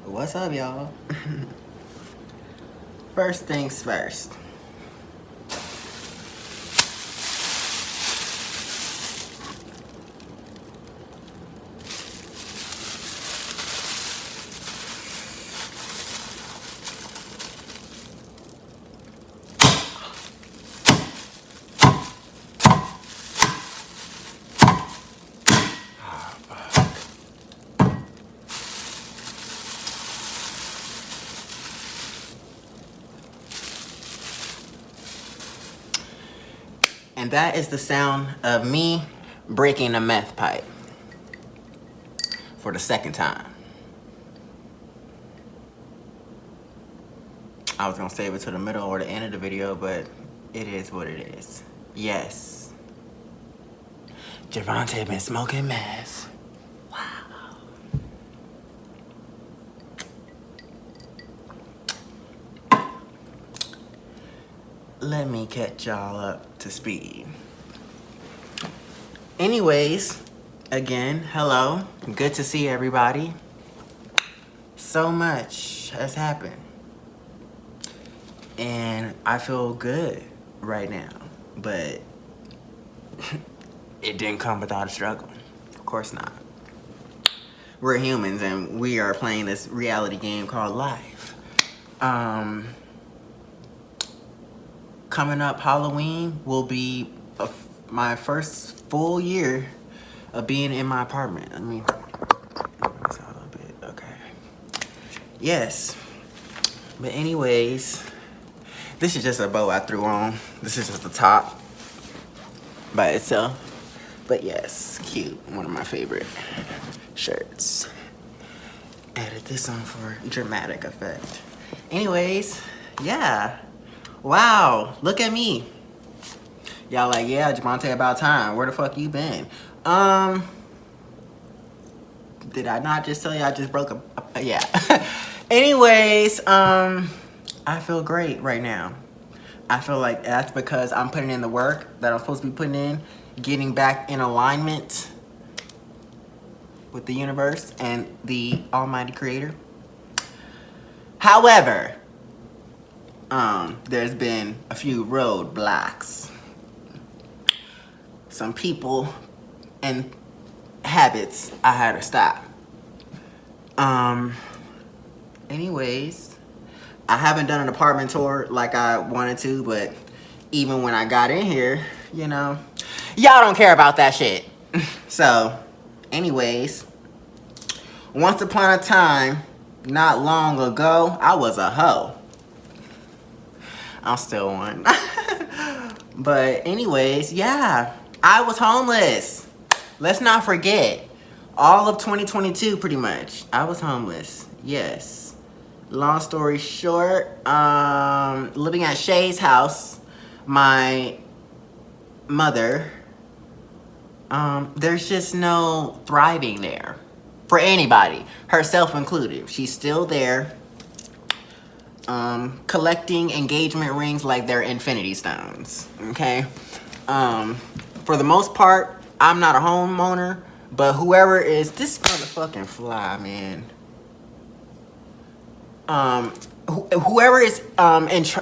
What's up, y'all? First things first. And that is the sound of me breaking a meth pipe for the second time. I was gonna save it to the middle or the end of the video, but it is what it is. Yes. Javanté been smoking meth. Wow. Let me catch y'all up to speed. Anyways, again, hello. Good to see everybody. So much has happened. And I feel good right now. But it didn't come without a struggle. Of course not. We're humans and we are playing this reality game called life. Coming up, Halloween will be my first full year of being in my apartment. Let me open this out a little bit. Okay. Yes. But anyways, this is just a bow I threw on. This is just the top by itself. But yes, cute. One of my favorite shirts. Added this on for dramatic effect. Anyways, yeah. Wow, look at me. Y'all like, yeah, Javanté, about time. Where the fuck you been? Did I not just tell you I just broke a yeah. Anyways, I feel great right now. I feel like that's because I'm putting in the work that I'm supposed to be putting in, getting back in alignment with the universe and the almighty creator. However, there's been a few roadblocks. Some people and habits I had to stop. Anyways, I haven't done an apartment tour like I wanted to, but even when I got in here, you know, y'all don't care about that shit. So, anyways, once upon a time, not long ago, I was a hoe. I'm still one. But anyways, yeah, I was homeless. Let's not forget. All of 2022, pretty much, I was homeless. Yes. Long story short, living at Shay's house, my mother, there's just no thriving there for anybody, herself included. She's still there, collecting engagement rings like they're infinity stones, okay? For the most part, I'm not a homeowner, but whoever is, this motherfucking fly, man. Whoever is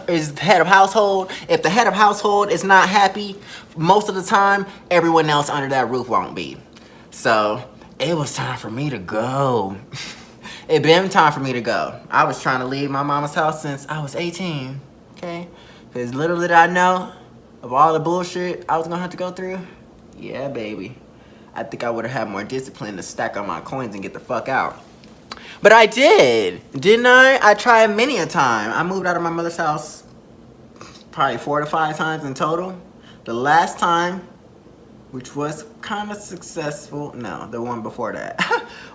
is the head of household, if the head of household is not happy, most of the time, everyone else under that roof won't be. So it was time for me to go. It been time for me to go. I was trying to leave my mama's house since I was 18, okay? Because little did I know of all the bullshit I was gonna have to go through. Yeah, baby. I think I would have had more discipline to stack on my coins and get the fuck out. But I did, didn't I? I tried many a time. I moved out of my mother's house probably 4 to 5 times in total. The last time, which was kind of successful, no, the one before that.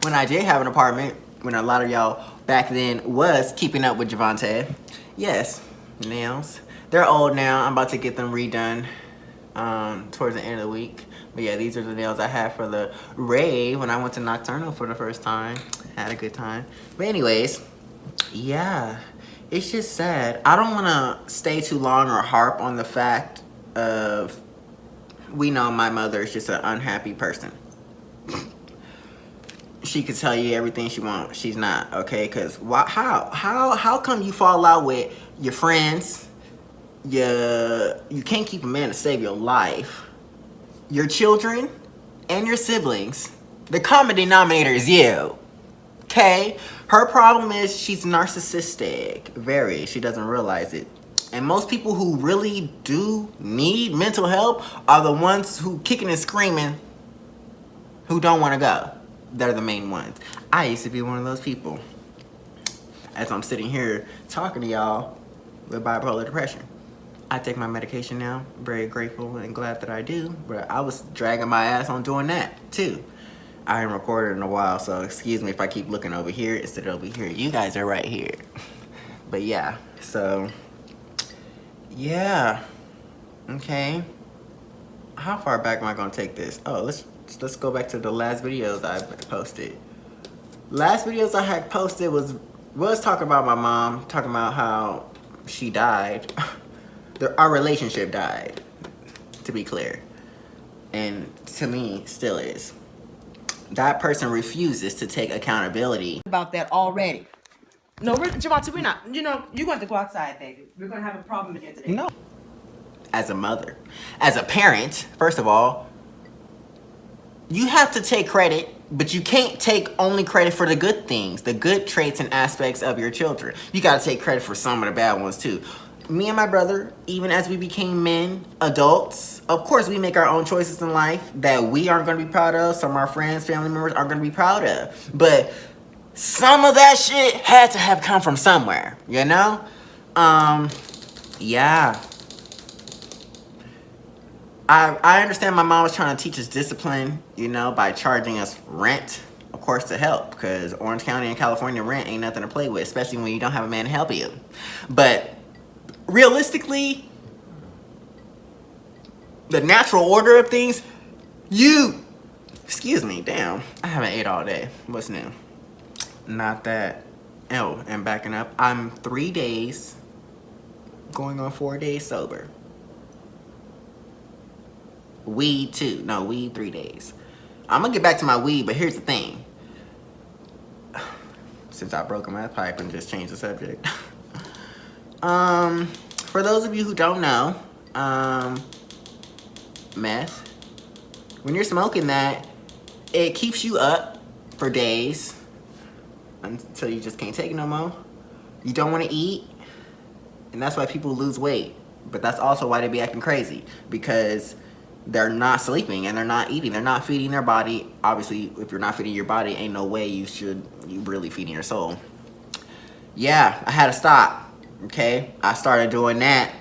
When I did have an apartment, when a lot of y'all back then was keeping up with Javanté. Yes, nails. They're old now. I'm about to get them redone towards the end of the week. But yeah, these are the nails I had for the rave when I went to Nocturnal for the first time. Had a good time. But anyways, yeah, it's just sad. I don't want to stay too long or harp on the fact of, we know my mother is just an unhappy person. she could tell you everything she wants. She's not, okay? Because how come you fall out with your friends? You can't keep a man to save your life. Your children and your siblings. The common denominator is you. Okay? Her problem is she's narcissistic. Very. She doesn't realize it. And most people who really do need mental help are the ones who kicking and screaming who don't want to go. They're the main ones. I used to be one of those people. As I'm sitting here talking to y'all with bipolar depression. I take my medication now. Very grateful and glad that I do. But I was dragging my ass on doing that too. I haven't recorded in a while, so excuse me if I keep looking over here instead of over here. You guys are right here. But yeah, so yeah. Okay. How far back am I gonna take this? Oh, let's go back to the last videos I posted. Last videos I had posted was talking about my mom, talking about how she died. Our relationship died, to be clear. And to me, still is. That person refuses to take accountability. About that already. No, Javanté, we're not. You know, you're going to go outside, baby. We're going to have a problem again today. No. As a mother, as a parent, first of all, you have to take credit, but you can't take only credit for the good things, the good traits and aspects of your children. You got to take credit for some of the bad ones too. Me and my brother, even as we became men, adults, of course we make our own choices in life that we aren't going to be proud of. Some of our friends, family members aren't going to be proud of. But some of that shit had to have come from somewhere, you know? Yeah. I understand my mom was trying to teach us discipline, you know, by charging us rent, of course, to help. Because Orange County and California rent ain't nothing to play with, especially when you don't have a man to help you. But realistically, the natural order of things, excuse me, damn, I haven't ate all day. What's new? Not that. Oh, and backing up, I'm 3 days, going on 4 days sober. Weed too. No, weed 3 days. I'm gonna get back to my weed, but here's the thing. Since I broke my pipe and just changed the subject. For those of you who don't know, meth, when you're smoking that, it keeps you up for days until you just can't take it no more. You don't want to eat, and that's why people lose weight. But that's also why they be acting crazy, because they're not sleeping and they're not eating. They're not feeding their body. Obviously, if you're not feeding your body, ain't no way you really feeding your soul. Yeah, I had to stop. Okay, I started doing that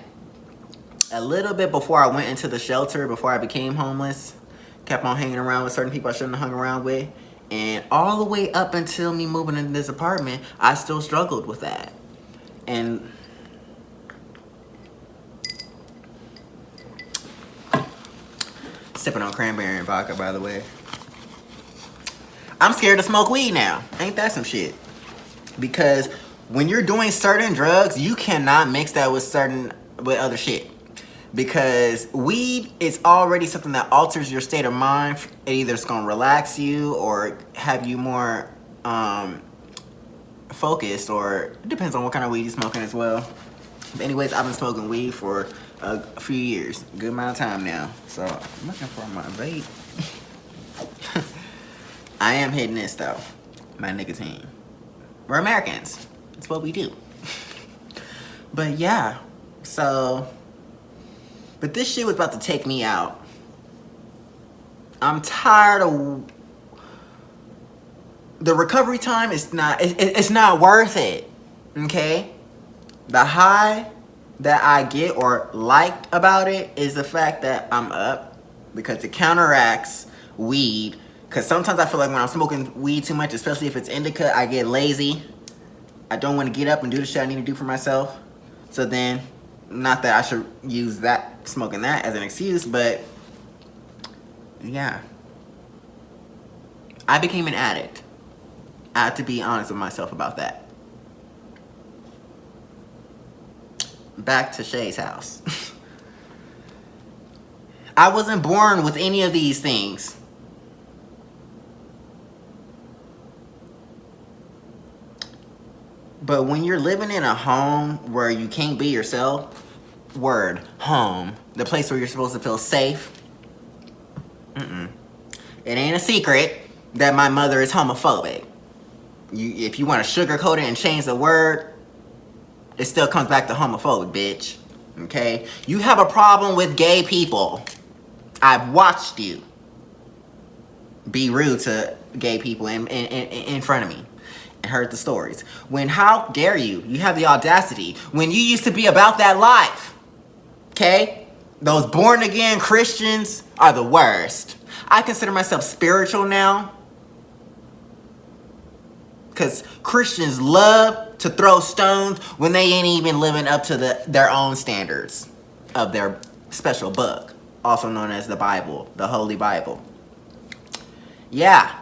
a little bit before I went into the shelter, before I became homeless. Kept on hanging around with certain people I shouldn't have hung around with. And all the way up until me moving into this apartment, I still struggled with that. And sipping on cranberry and vodka, by the way. I'm scared to smoke weed now. Ain't that some shit? Because when you're doing certain drugs, you cannot mix that with other shit. Because weed is already something that alters your state of mind. It either is gonna relax you or have you more focused, or it depends on what kind of weed you're smoking as well. But anyways, I've been smoking weed for a few years, good amount of time now. So I'm looking for my vape. I am hitting this though, my nicotine. We're Americans. It's what we do. But yeah, so, but this shit was about to take me out. I'm tired of the recovery time. It's not worth it. Okay, the high that I get or liked about it is the fact that I'm up, because it counteracts weed. Because sometimes I feel like when I'm smoking weed too much, especially if it's indica, I get lazy. I don't want to get up and do the shit I need to do for myself. So then, not that I should use that, smoking that as an excuse, but yeah. I became an addict. I have to be honest with myself about that. Back to Shay's house. I wasn't born with any of these things. But when you're living in a home where you can't be yourself, word, home, the place where you're supposed to feel safe, it ain't a secret that my mother is homophobic. If you want to sugarcoat it and change the word, it still comes back to homophobic, bitch. Okay? You have a problem with gay people. I've watched you be rude to gay people in front of me and heard the stories. How dare you? You have the audacity. When you used to be about that life. Okay? Those born again Christians are the worst. I consider myself spiritual now. Because Christians love to throw stones when they ain't even living up to their own standards of their special book, also known as the Bible, the Holy Bible. Yeah.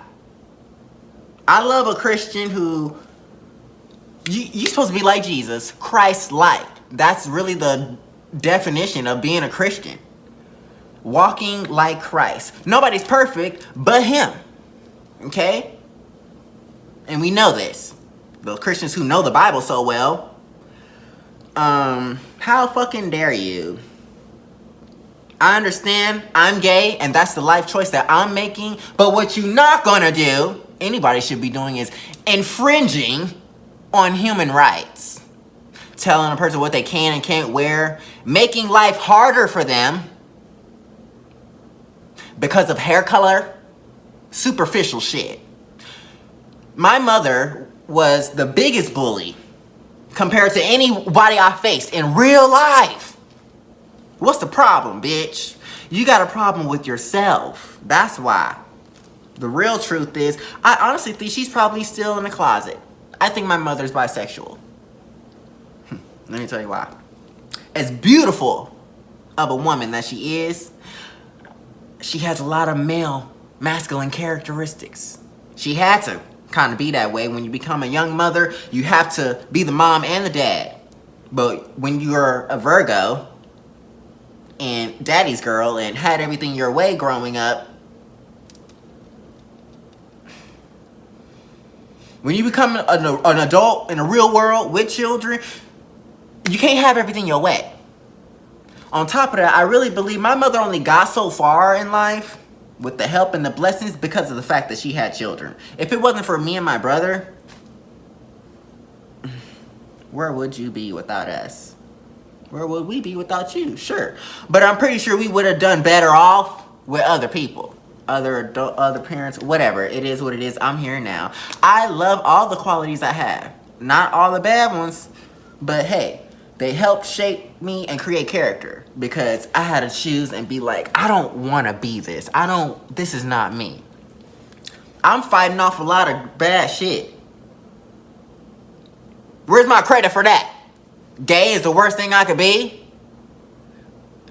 I love a Christian who, you're supposed to be like Jesus, Christ-like. That's really the definition of being a Christian. Walking like Christ. Nobody's perfect but him. Okay? And we know this. The Christians who know the Bible so well. How fucking dare you? I understand I'm gay and that's the life choice that I'm making. But what you're not gonna do, anybody should be doing, is infringing on human rights. Telling a person what they can and can't wear. Making life harder for them. Because of hair color. Superficial shit. My mother was the biggest bully compared to anybody I faced in real life. What's the problem, bitch? You got a problem with yourself. That's why. The real truth is, I honestly think she's probably still in the closet. I think my mother's bisexual. Let me tell you why. As beautiful of a woman that she is, she has a lot of male, masculine characteristics. She had to kind of be that way. When you become a young mother, you have to be the mom and the dad. But when you're a Virgo and daddy's girl and had everything your way growing up, when you become an adult in the real world with children, you can't have everything your way. On top of that, I really believe my mother only got so far in life with the help and the blessings because of the fact that she had children. If it wasn't for me and my brother, where would you be without us? Where would we be without you? Sure. But I'm pretty sure we would have done better off with other people. Other parents, whatever. It is what it is. I'm here now. I love all the qualities I have. Not all the bad ones, but hey, they helped shape me and create character because I had to choose and be like, I don't want to be this. This is not me. I'm fighting off a lot of bad shit. Where's my credit for that? Gay is the worst thing I could be?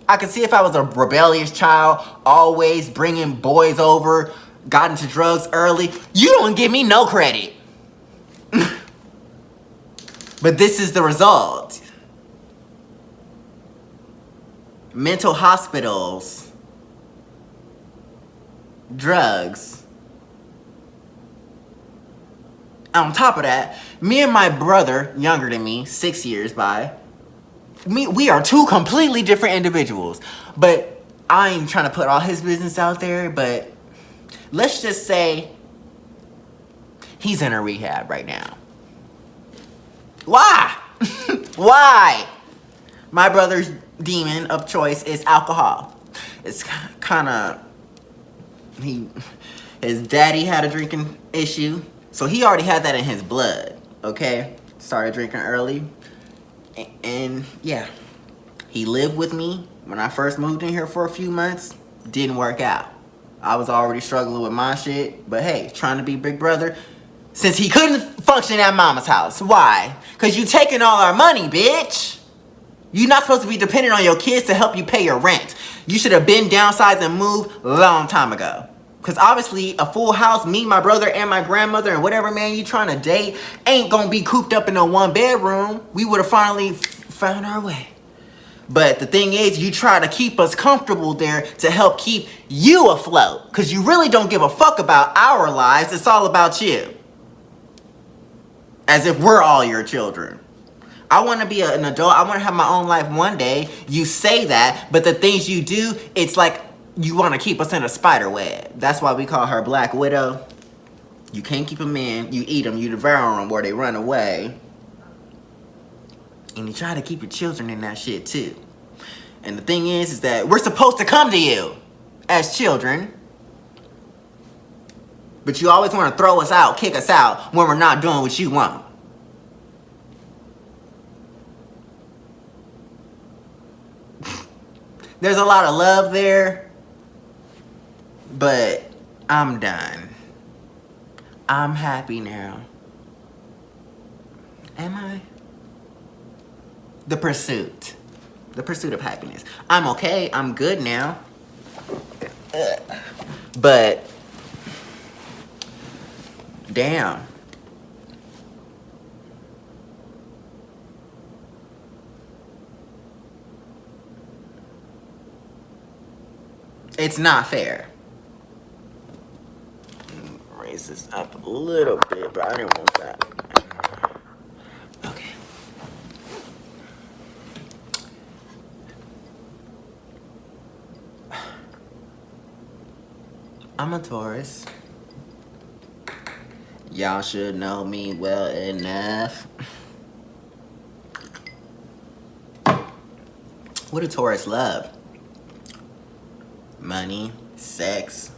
I could see if I was a rebellious child, always bringing boys over, got into drugs early. You don't give me no credit. But this is the result. Mental hospitals, drugs. On top of that, me and my brother, younger than me, 6 years by, we are two completely different individuals. But I ain't trying to put all his business out there, but let's just say he's in a rehab right now. Why? Why? My brother's demon of choice is alcohol. It's kind of, his daddy had a drinking issue, so he already had that in his blood, okay? Started drinking early, and yeah, he lived with me when I first moved in here for a few months. Didn't work out. I was already struggling with my shit, but hey, trying to be big brother, since he couldn't function at mama's house. Why? Because you taking all our money, bitch. You're not supposed to be dependent on your kids to help you pay your rent. You should have been downsized and moved a long time ago. Because obviously, a full house, me, my brother, and my grandmother, and whatever man you trying to date, ain't going to be cooped up in a one bedroom. We would have finally found our way. But the thing is, you try to keep us comfortable there to help keep you afloat. Because you really don't give a fuck about our lives. It's all about you. As if we're all your children. I want to be an adult. I want to have my own life one day. You say that, but the things you do, it's like you want to keep us in a spider web. That's why we call her Black Widow. You can't keep them in. You eat them. You devour them, or they run away. And you try to keep your children in that shit too. And the thing is that we're supposed to come to you as children. But you always want to throw us out, kick us out when we're not doing what you want. There's a lot of love there, but I'm done. I'm happy now. Am I? The pursuit of happiness. I'm okay. I'm good now. But damn. It's not fair. Raise this up a little bit, but I didn't want that. Okay. I'm a Taurus. Y'all should know me well enough. What do Taurus love? Money, sex,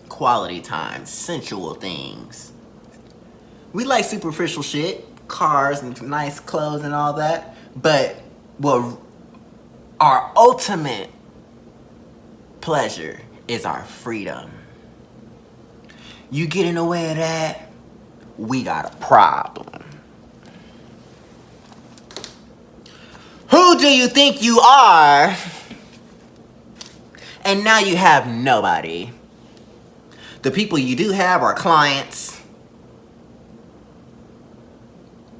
quality time, sensual things. We like superficial shit, cars and nice clothes and all that, but what our ultimate pleasure is our freedom. You get in the way of that, we got a problem. Who do you think you are? And now you have nobody. The people you do have are clients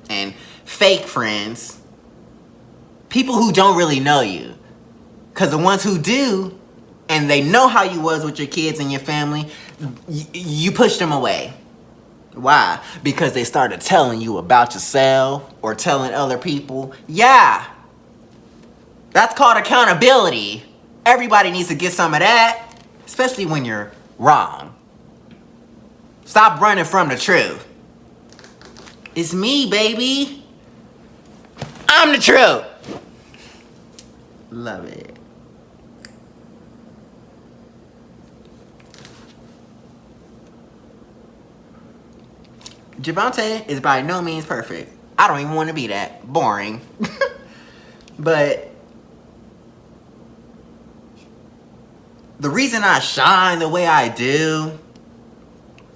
and fake friends. People who don't really know you. Because the ones who do, and they know how you was with your kids and your family, you push them away. Why? Because they started telling you about yourself or telling other people. Yeah. That's called accountability. Everybody needs to get some of that, especially when you're wrong. Stop running from the truth. It's me, baby. I'm the truth. Love it. Javanté is by no means perfect. I don't even want to be that. Boring. But the reason I shine the way I do,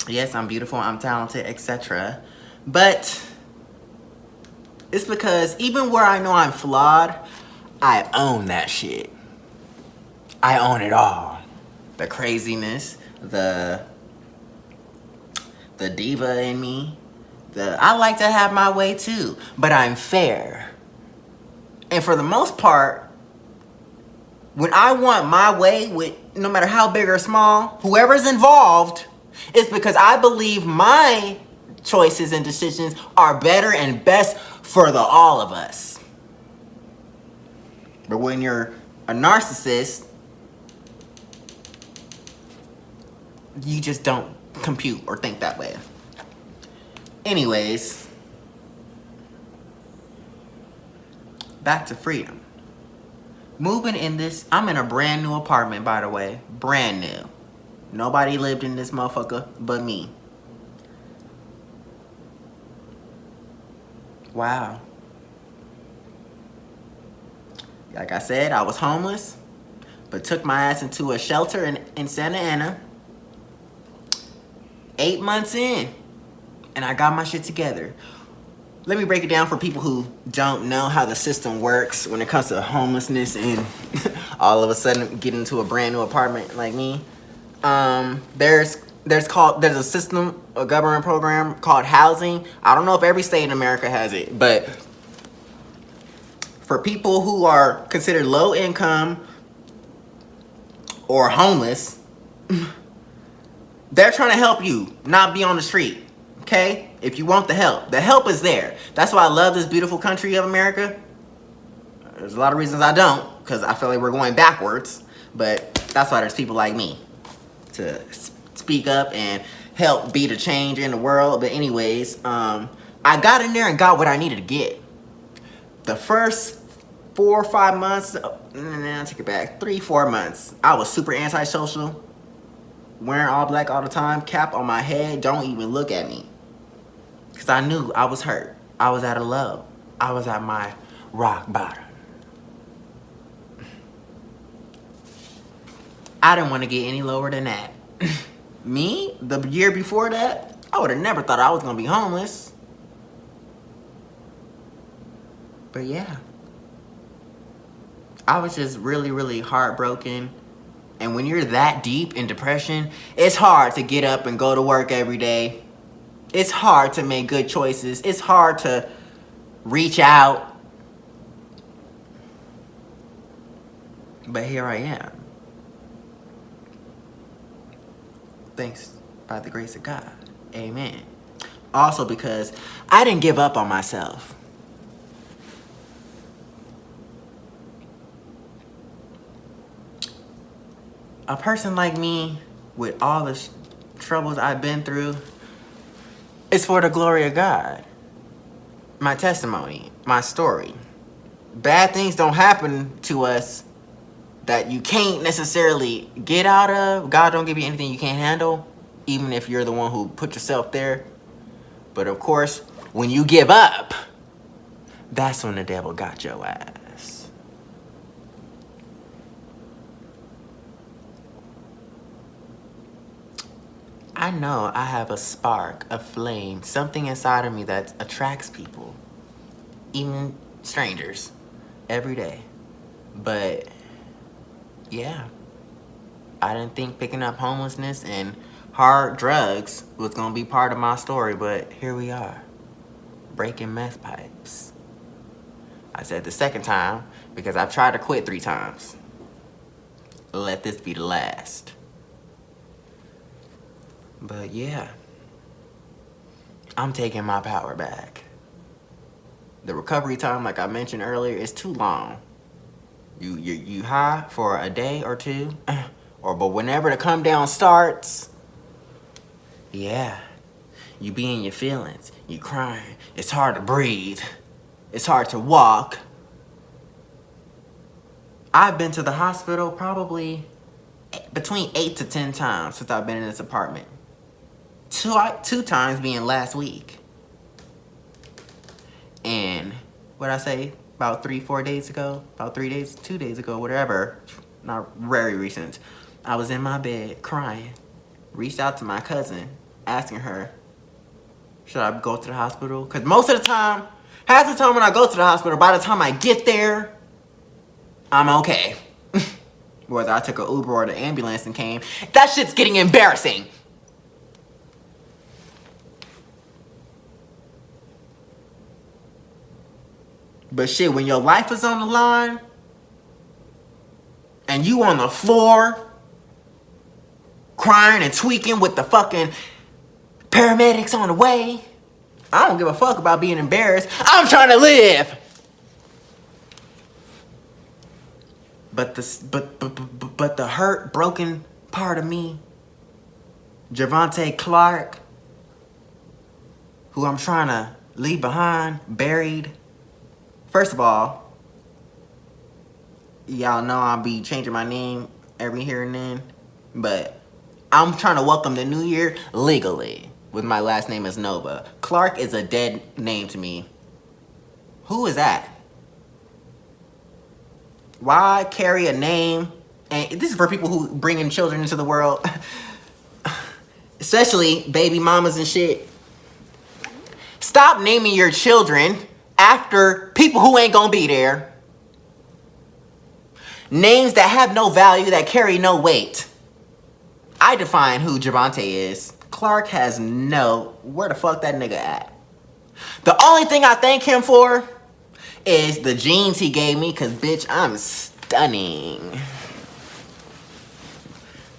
yes, I'm beautiful, I'm talented, etc. But it's because even where I know I'm flawed, I own that shit. I own it all. The craziness, the diva in me. I like to have my way too, but I'm fair. And for the most part, when I want my way, with no matter how big or small, whoever's involved, it's because I believe my choices and decisions are better and best for the all of us. But when you're a narcissist, you just don't compute or think that way. Anyways, back to freedom. Moving in this, I'm in a brand new apartment, by the way. Brand new. Nobody lived in this motherfucker but me. Wow. Like I said, I was homeless, but took my ass into a shelter in Santa Ana. 8 months in, and I got my shit together. Let me break it down for people who don't know how the system works when it comes to homelessness and all of a sudden get into a brand new apartment like me. There's a system, a government program called housing. I don't know if every state in America has it, but for people who are considered low income or homeless, they're trying to help you not be on the street, okay? If you want the help is there. That's why I love this beautiful country of America. There's a lot of reasons I don't, because I feel like we're going backwards. But that's why there's people like me to speak up and help be the change in the world. But anyways, I got in there and got what I needed to get. The first 4 or 5 months, I take it back, 3-4 months, I was super antisocial, wearing all black all the time, cap on my head, don't even look at me. Because I knew I was hurt. I was at a low. I was at my rock bottom. I didn't want to get any lower than that. Me, the year before that, I would have never thought I was going to be homeless. But yeah. I was just really, really heartbroken. And when you're that deep in depression, it's hard to get up and go to work every day. It's hard to make good choices. It's hard to reach out. But here I am. Thanks, by the grace of God. Amen. Also because I didn't give up on myself. A person like me, with all the troubles I've been through, it's for the glory of God. My testimony, my story. Bad things don't happen to us that you can't necessarily get out of. God don't give you anything you can't handle, even if you're the one who put yourself there. But of course, when you give up, that's when the devil got your ass. I know I have a spark, a flame, something inside of me that attracts people, even strangers, every day. But yeah, I didn't think picking up homelessness and hard drugs was gonna be part of my story, but here we are, breaking meth pipes. I said the second time because I've tried to quit 3 times. Let this be the last. But yeah, I'm taking my power back. The recovery time, like I mentioned earlier, is too long. You high for a day or 2, but whenever the come down starts, yeah, you be in your feelings, you crying, it's hard to breathe, it's hard to walk. I've been to the hospital probably between 8 to 10 times since I've been in this apartment. 2 times being last week. And what I say, about 3-4 days ago, about 3 days, 2 days ago, whatever, not very recent, I was in my bed crying, reached out to my cousin, asking her, should I go to the hospital? Because most of the time, half the time when I go to the hospital, by the time I get there, I'm okay. Whether I took an Uber or the ambulance and came, that shit's getting embarrassing. But shit, when your life is on the line, and you on the floor, crying and tweaking with the fucking paramedics on the way, I don't give a fuck about being embarrassed. I'm trying to live. But the hurt, broken part of me, Javanté Clark, who I'm trying to leave behind, buried. First of all, y'all know I'll be changing my name every here and then, but I'm trying to welcome the new year legally with my last name as Nova. Clark is a dead name to me. Who is that? Why carry a name? And this is for people who bringing children into the world, especially baby mamas and shit. Stop naming your children after people who ain't gonna be there. Names that have no value, that carry no weight. I define who Javanté is. Clark has no, where the fuck that nigga at? The only thing I thank him for is the jeans he gave me, cause bitch, I'm stunning.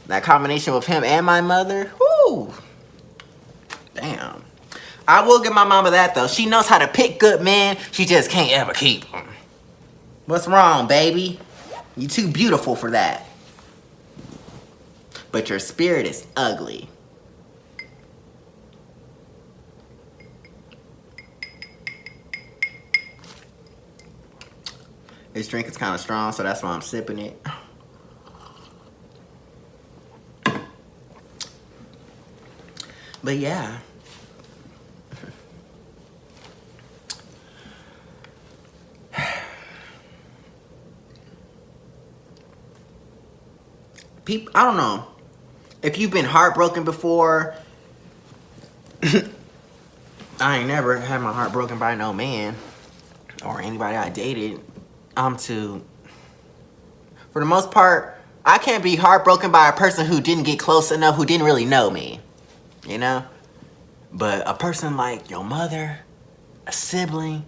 That combination with him and my mother, whoo, damn. I will give my mama that though. She knows how to pick good men. She just can't ever keep them. What's wrong, baby? You too beautiful for that. But your spirit is ugly. This drink is kind of strong, so that's why I'm sipping it. But yeah. People, I don't know. If you've been heartbroken before, I ain't never had my heart broken by no man or anybody I dated. For the most part, I can't be heartbroken by a person who didn't get close enough, who didn't really know me, you know? But a person like your mother, a sibling,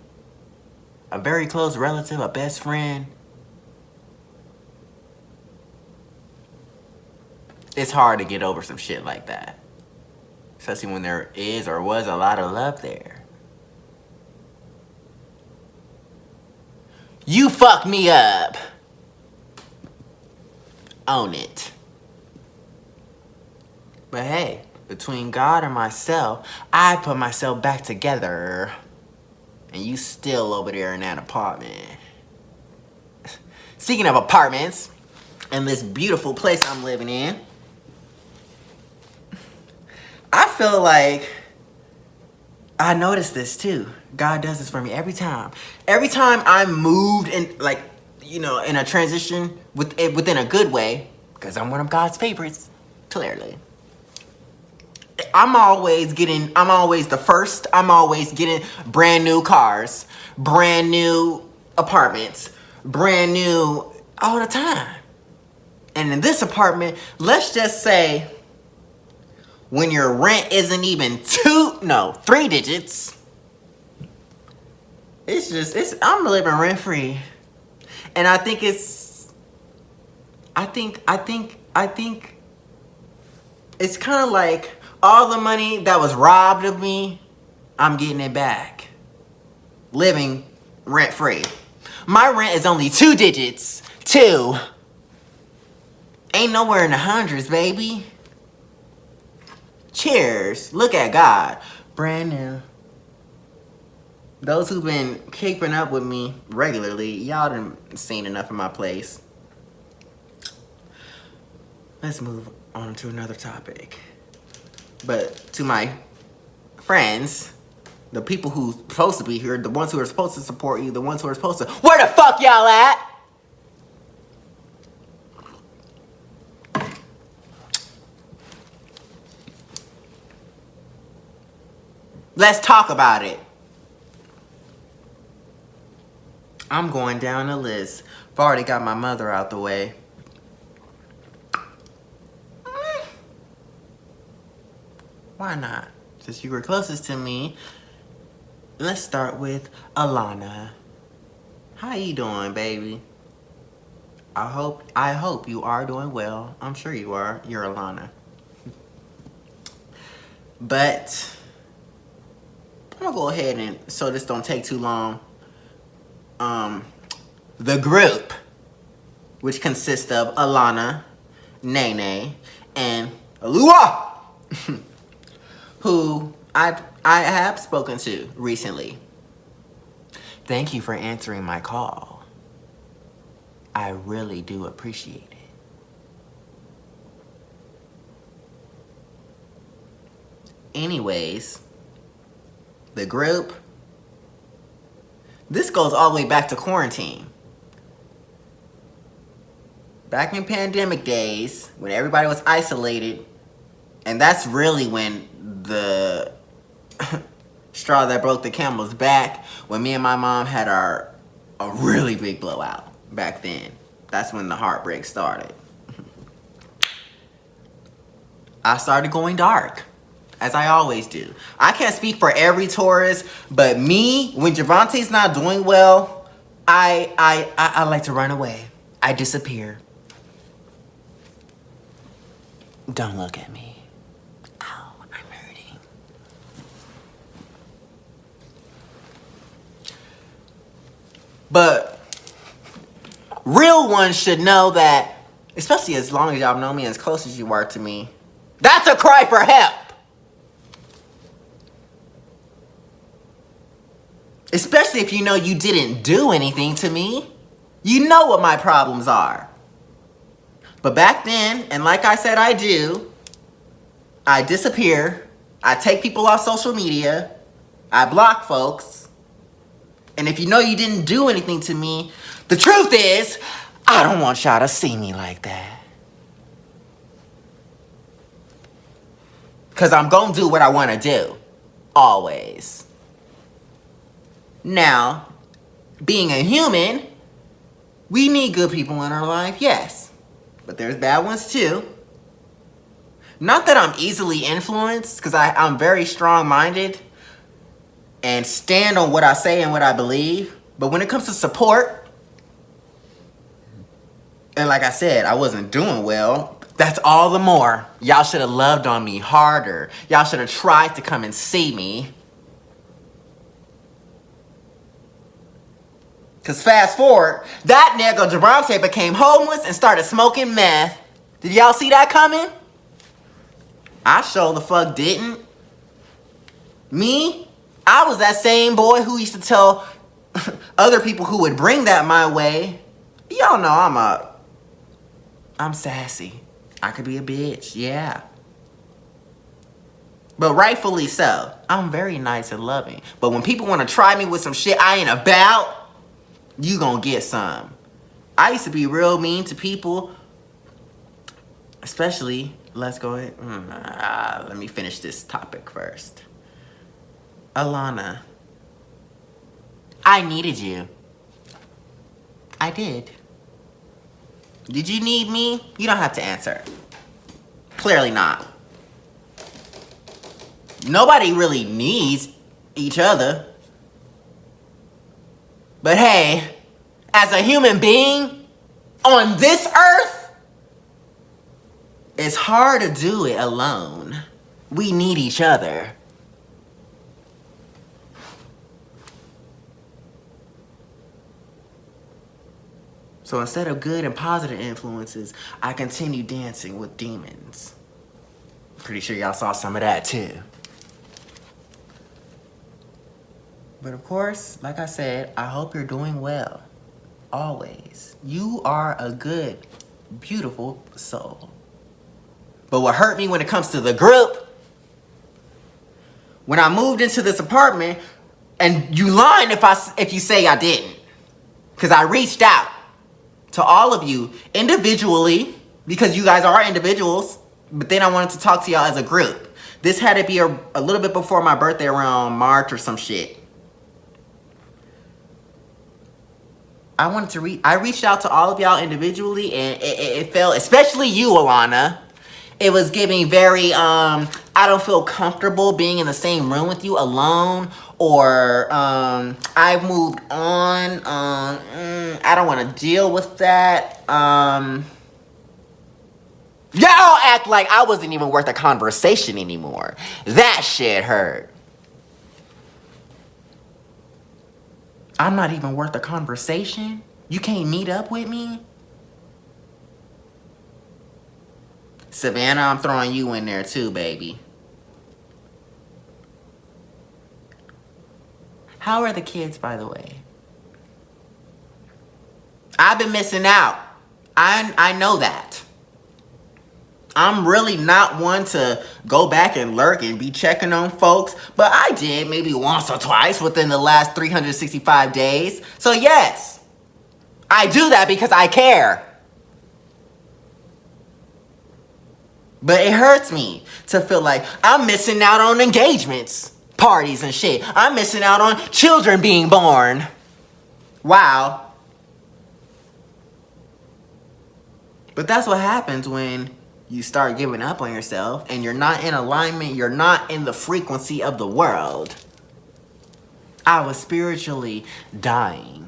a very close relative, a best friend, it's hard to get over some shit like that. Especially when there is or was a lot of love there. You fucked me up. Own it. But hey, between God and myself, I put myself back together. And you still over there in that apartment. Speaking of apartments, and this beautiful place I'm living in, I feel like I noticed this too. God does this for me every time. Every time I'm moved in, like, you know, in a transition within a good way, because I'm one of God's favorites, clearly. I'm always the first. I'm always getting brand new cars, brand new apartments, brand new all the time. And in this apartment, let's just say, when your rent isn't even 3 digits, I'm living rent free. And I think it's kind of like all the money that was robbed of me, I'm getting it back. Living rent free. My rent is only 2 digits. 2. Ain't nowhere in the hundreds, baby. Cheers. Look at God. Brand new. Those who've been keeping up with me regularly, y'all done seen enough of my place. Let's move on to another topic. But to my friends, the people who's supposed to be here, the ones who are supposed to support you, the ones who are supposed to... Where the fuck y'all at? Let's talk about it. I'm going down the list. I've already got my mother out the way. Why not? Since you were closest to me, let's start with Alana. How you doing, baby? I hope you are doing well. I'm sure you are. You're Alana. But I'm gonna go ahead and, so this don't take too long. The group, which consists of Alana, Nene, and Alua, who I have spoken to recently. Thank you for answering my call. I really do appreciate it. Anyways, the group, this goes all the way back to quarantine. Back in pandemic days, when everybody was isolated, and that's really when the straw that broke the camel's back, when me and my mom had a really big blowout back then. That's when the heartbreak started. I started going dark, as I always do. I can't speak for every Taurus, but me, when Javanté's not doing well, I like to run away. I disappear. Don't look at me. Ow, I'm hurting. But real ones should know that, especially as long as y'all know me, as close as you are to me, that's a cry for help. Especially if you know you didn't do anything to me. You know what my problems are. But back then, and like I said I do, I disappear. I take people off social media. I block folks. And if you know you didn't do anything to me, the truth is, I don't want y'all to see me like that. Because I'm going to do what I want to do. Always. Now, being a human, we need good people in our life, yes. But there's bad ones too. Not that I'm easily influenced, because I'm very strong-minded and stand on what I say and what I believe. But when it comes to support, and like I said, I wasn't doing well, that's all the more. Y'all should have loved on me harder. Y'all should have tried to come and see me. Because fast forward, that nigga Javanté became homeless and started smoking meth. Did y'all see that coming? I sure the fuck didn't. Me? I was that same boy who used to tell other people who would bring that my way, y'all know I'm sassy. I could be a bitch, yeah. But rightfully so. I'm very nice and loving. But when people want to try me with some shit I ain't about, you gonna get some. I used to be real mean to people. Especially, let's go ahead. Let me finish this topic first. Alana. I needed you. I did. Did you need me? You don't have to answer. Clearly not. Nobody really needs each other. But hey, as a human being on this earth, it's hard to do it alone. We need each other. So instead of good and positive influences, I continue dancing with demons. Pretty sure y'all saw some of that too. But of course, like I said, I hope you're doing well. Always. You are a good, beautiful soul. But what hurt me when it comes to the group, when I moved into this apartment, and you lying if you say I didn't. Because I reached out to all of you individually, because you guys are individuals, but then I wanted to talk to y'all as a group. This had to be a little bit before my birthday, around March or some shit. I reached out to all of y'all individually, and it felt, especially you, Alana, it was giving very, I don't feel comfortable being in the same room with you alone, or, I've moved on, I don't want to deal with that, y'all act like I wasn't even worth a conversation anymore. That shit hurt. I'm not even worth a conversation? You can't meet up with me? Savannah, I'm throwing you in there too, baby. How are the kids, by the way? I've been missing out. I know that. I'm really not one to go back and lurk and be checking on folks, but I did maybe once or twice within the last 365 days. So yes, I do that because I care. But it hurts me to feel like I'm missing out on engagements, parties and shit. I'm missing out on children being born. Wow. But that's what happens when you start giving up on yourself and you're not in alignment, you're not in the frequency of the world. I was spiritually dying.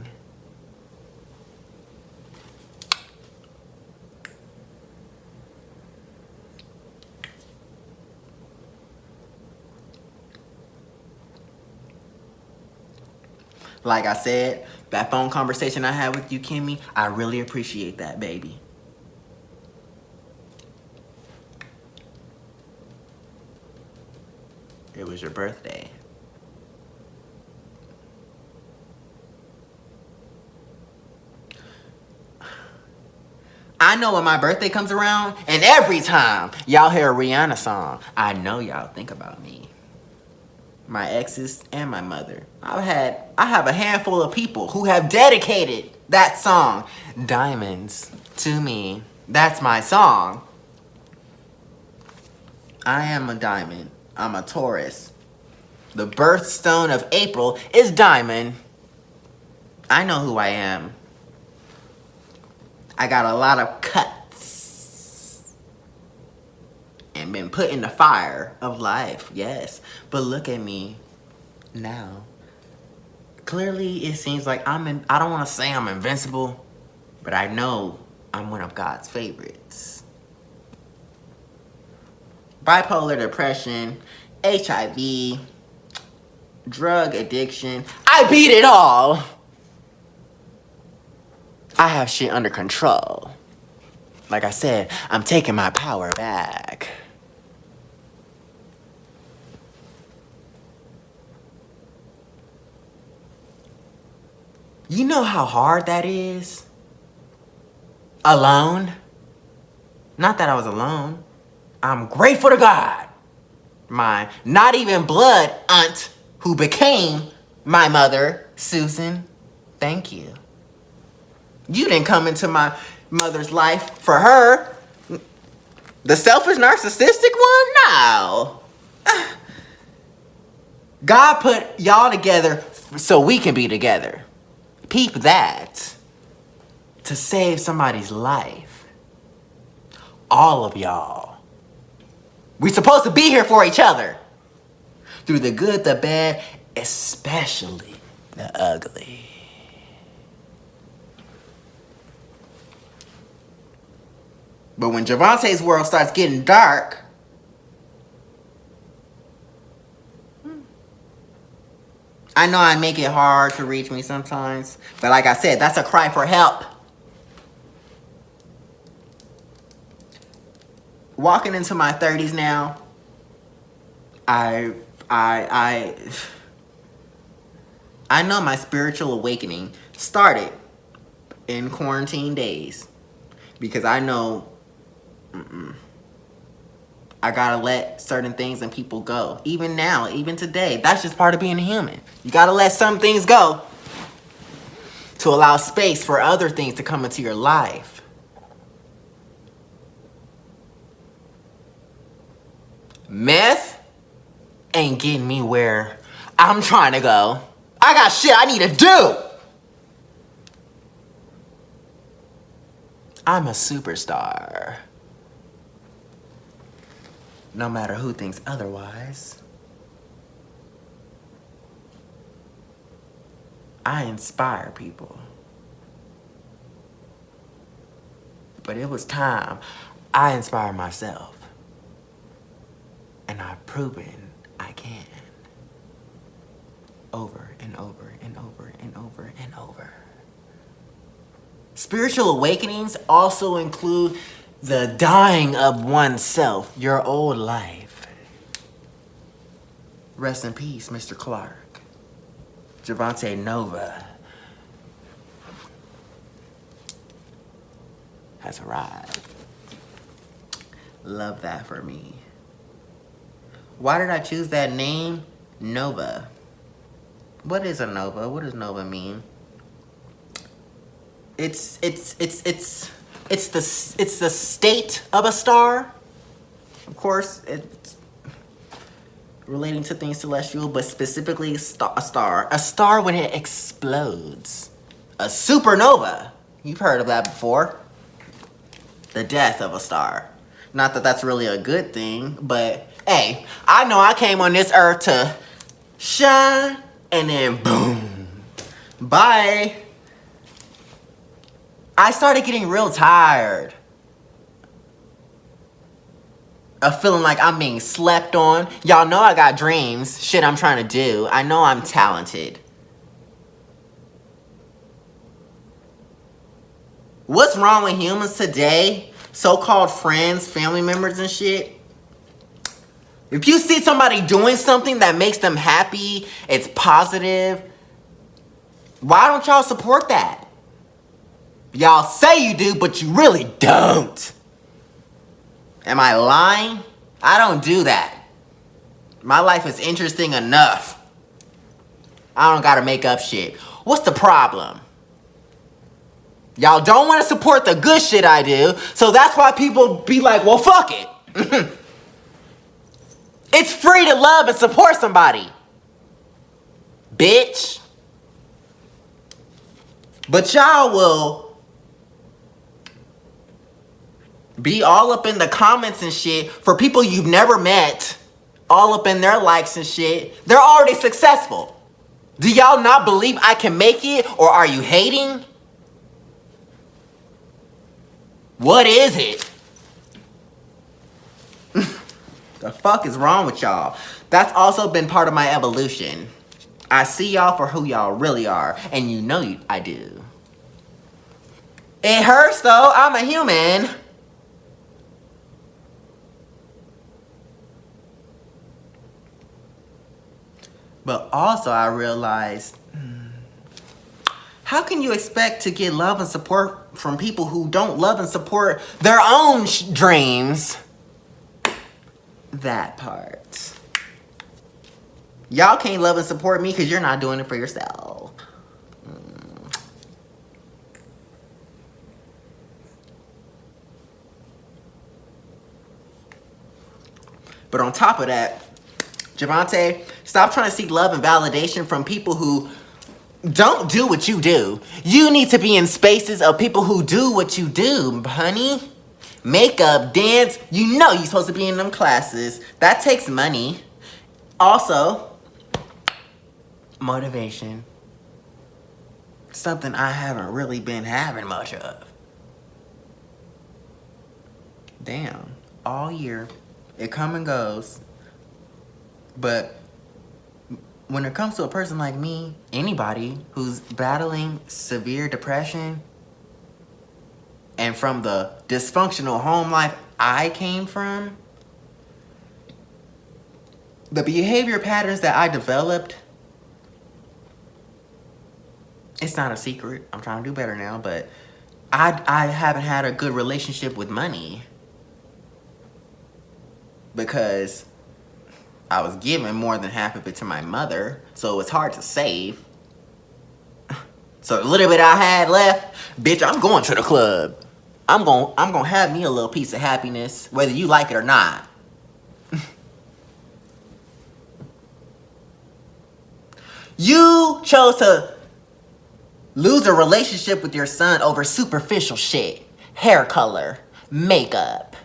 Like I said, that phone conversation I had with you, Kimmy, I really appreciate that, baby. It was your birthday. I know when my birthday comes around, and every time y'all hear a Rihanna song, I know y'all think about me. My exes and my mother. I have a handful of people who have dedicated that song, Diamonds, to me. That's my song. I am a diamond. I'm a Taurus. The birthstone of April is diamond. I know who I am. I got a lot of cuts and been put in the fire of life, yes. But look at me now. Clearly, it seems like I don't want to say I'm invincible, but I know I'm one of God's favorites. Bipolar depression, HIV, drug addiction. I beat it all. I have shit under control. Like I said, I'm taking my power back. You know how hard that is? Alone? Not that I was alone. I'm grateful to God. My not even blood aunt who became my mother, Susan. Thank you. You didn't come into my mother's life for her. The selfish, narcissistic one? No. God put y'all together so we can be together. Peep that. To save somebody's life. All of y'all. We supposed to be here for each other. Through the good, the bad, especially the ugly. But when Javanté's world starts getting dark, I know I make it hard to reach me sometimes. But like I said, that's a cry for help. Walking into my 30s now, I know my spiritual awakening started in quarantine days. Because I know I gotta let certain things and people go. Even now, even today, that's just part of being a human. You gotta let some things go to allow space for other things to come into your life. Meth ain't getting me where I'm trying to go. I got shit I need to do. I'm a superstar. No matter who thinks otherwise. I inspire people. But it was time I inspired myself. And I've proven I can. Over and over and over and over and over. Spiritual awakenings also include the dying of oneself, your old life. Rest in peace, Mr. Clark. Javanté Nova has arrived. Love that for me. Why did I choose that name? Nova. What is a nova? What does nova mean? It's the state of a star. Of course, it's relating to things celestial, but specifically a star. A star when it explodes. A supernova. You've heard of that before. The death of a star. Not that that's really a good thing, but hey, I know I came on this earth to shine, and then boom. Bye. I started getting real tired of feeling like I'm being slept on. Y'all know I got dreams, shit I'm trying to do. I know I'm talented. What's wrong with humans today? So-called friends, family members and shit. If you see somebody doing something that makes them happy, it's positive, why don't y'all support that? Y'all say you do, but you really don't. Am I lying? I don't do that. My life is interesting enough. I don't gotta make up shit. What's the problem? Y'all don't want to support the good shit I do, so that's why people be like, well, fuck it. It's free to love and support somebody. Bitch. But y'all will be all up in the comments and shit for people you've never met, all up in their likes and shit. They're already successful. Do y'all not believe I can make it, or are you hating? What is it? The fuck is wrong with y'all? That's also been part of my evolution. I see y'all for who y'all really are, and you know I do. It hurts though, I'm a human. But also I realized, how can you expect to get love and support from people who don't love and support their own dreams? That part. Y'all can't love and support me because you're not doing it for yourself. But on top of that, Javanté, stop trying to seek love and validation from people who don't do what you do. You need to be in spaces of people who do what you do, honey. Makeup, dance, you know you're supposed to be in them classes. That takes money. Also, motivation. Something I haven't really been having much of. Damn, all year, it come and goes. But when it comes to a person like me, anybody who's battling severe depression, and from the dysfunctional home life I came from, the behavior patterns that I developed, it's not a secret. I'm trying to do better now, but I haven't had a good relationship with money because I was giving more than half of it to my mother, so it was hard to save. So the little bit I had left, bitch, I'm going to the club. I'm gonna have me a little piece of happiness, whether you like it or not. You chose to lose a relationship with your son over superficial shit. Hair color, makeup.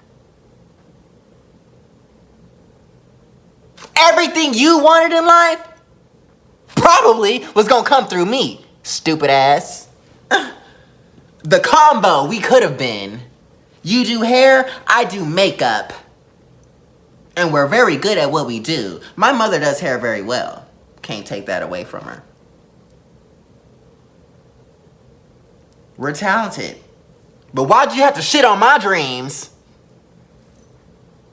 Everything you wanted in life probably was gonna come through me, stupid ass. The combo we could have been. You do hair, I do makeup. And we're very good at what we do. My mother does hair very well. Can't take that away from her. We're talented. But why'd you have to shit on my dreams?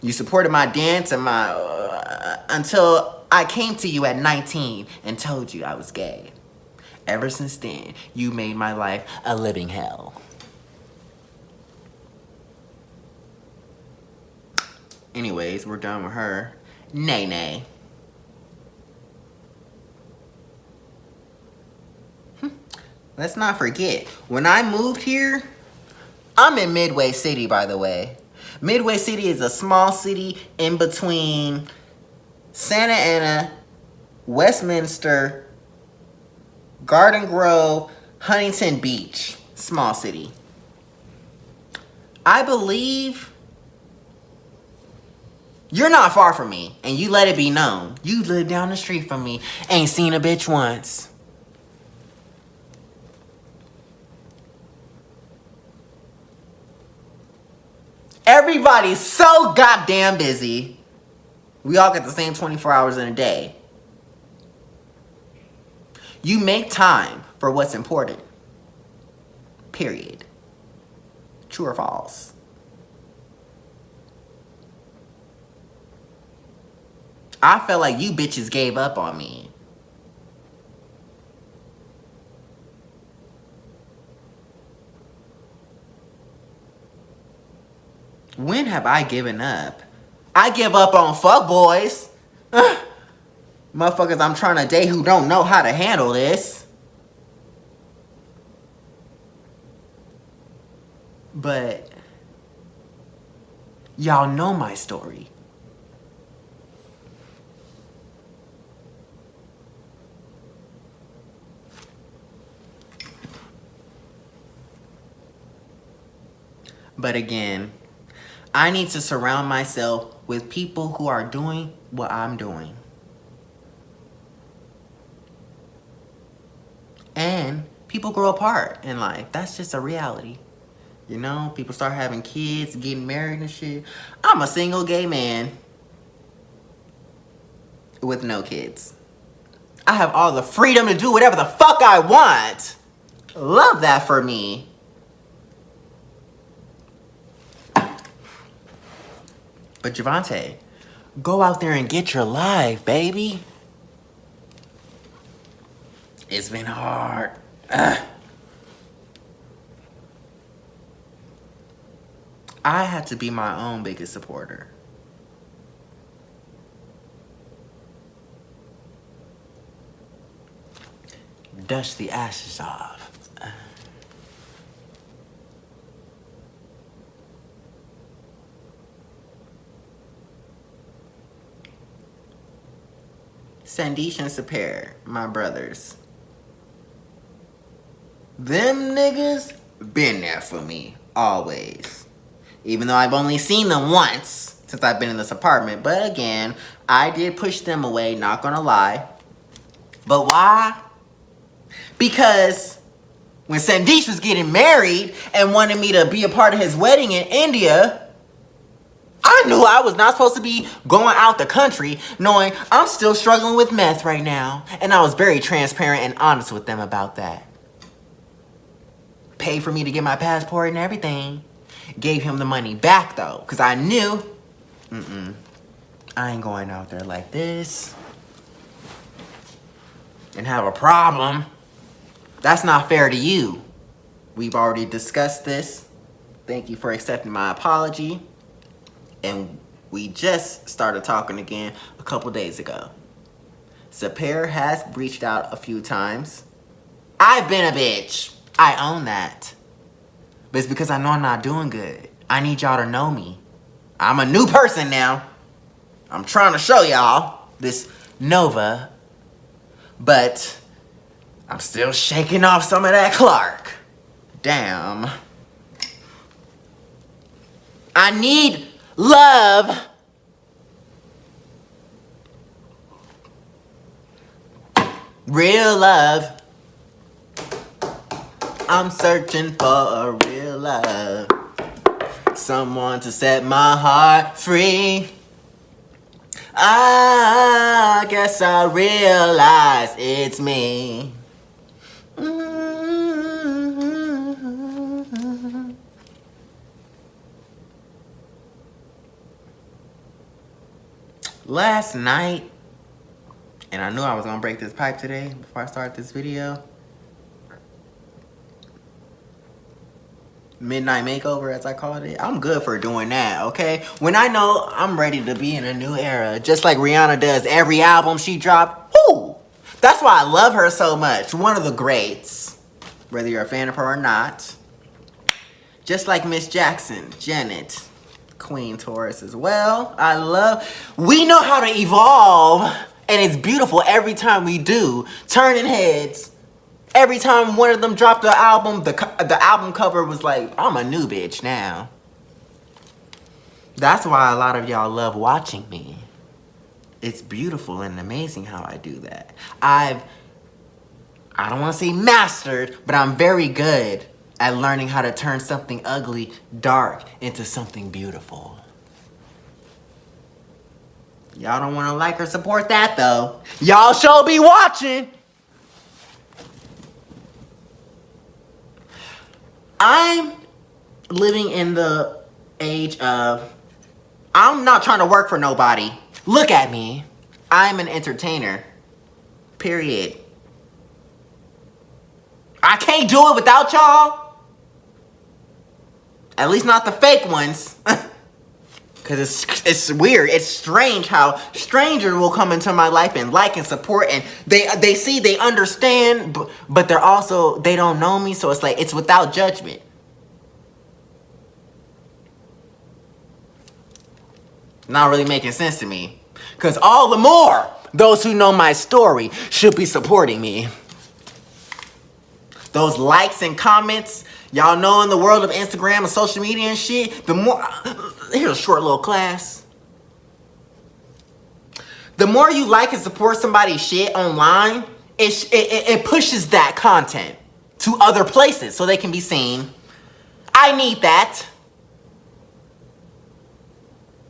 You supported my dance and my... until I came to you at 19 and told you I was gay. Ever since then, you made my life a living hell. Anyways, we're done with her. Nay, nay. Let's not forget, when I moved here, I'm in Midway City, by the way. Midway City is a small city in between Santa Ana, Westminster, Garden Grove, Huntington Beach. Small city. I believe you're not far from me, and you let it be known. You live down the street from me, ain't seen a bitch once. Everybody's so goddamn busy. We all get the same 24 hours in a day. You make time for what's important. Period. True or false? I felt like you bitches gave up on me. When have I given up? I give up on fuckboys. Motherfuckers I'm trying to date who don't know how to handle this. But y'all know my story. But again, I need to surround myself with people who are doing what I'm doing. And people grow apart in life. That's just a reality. You know, people start having kids, getting married and shit. I'm a single gay man with no kids. I have all the freedom to do whatever the fuck I want. Love that for me. But Javanté, go out there and get your life, baby. It's been hard. I had to be my own biggest supporter. Dust the ashes off. Sandeesh and Sapir, my brothers. Them niggas been there for me, always. Even though I've only seen them once since I've been in this apartment. But again, I did push them away, not gonna lie. But why? Because when Sandeesh was getting married and wanted me to be a part of his wedding in India, I knew I was not supposed to be going out the country knowing I'm still struggling with meth right now. And I was very transparent and honest with them about that. Paid for me to get my passport and everything. Gave him the money back though, because I knew, I ain't going out there like this and have a problem. That's not fair to you. We've already discussed this. Thank you for accepting my apology. And we just started talking again a couple days ago. Sapir has reached out a few times. I've been a bitch. I own that. But it's because I know I'm not doing good. I need y'all to know me. I'm a new person now. I'm trying to show y'all this Nova. But I'm still shaking off some of that Clark. Damn. I need love. Real love. I'm searching for a real love. Someone to set my heart free. I guess I realize it's me. Last night, and I knew I was gonna break this pipe today before I start this video. Midnight makeover, as I called it. I'm good for doing that, okay? When I know I'm ready to be in a new era, just like Rihanna does every album she dropped. Woo! That's why I love her so much. One of the greats, whether you're a fan of her or not. Just like Miss Jackson, Janet, Queen Taurus as well. We know how to evolve, and it's beautiful every time we do. Turning heads. Every time one of them dropped the album, the album cover was like, I'm a new bitch now. That's why a lot of y'all love watching me. It's beautiful and amazing how I do that. I don't want to say mastered, but I'm very good at learning how to turn something ugly, dark, into something beautiful. Y'all don't want to like or support that though. Y'all should be watching. I'm living in the age of, I'm not trying to work for nobody. Look at me. I'm an entertainer. Period. I can't do it without y'all. At least not the fake ones. Because it's weird. It's strange how strangers will come into my life and like and support. And they see, they understand. But they're also, they don't know me. So it's like, it's without judgment. Not really making sense to me. Because all the more, those who know my story should be supporting me. Those likes and comments, y'all know in the world of Instagram and social media and shit, the more, here's a short little class. The more you like and support somebody's shit online, it pushes that content to other places so they can be seen. I need that.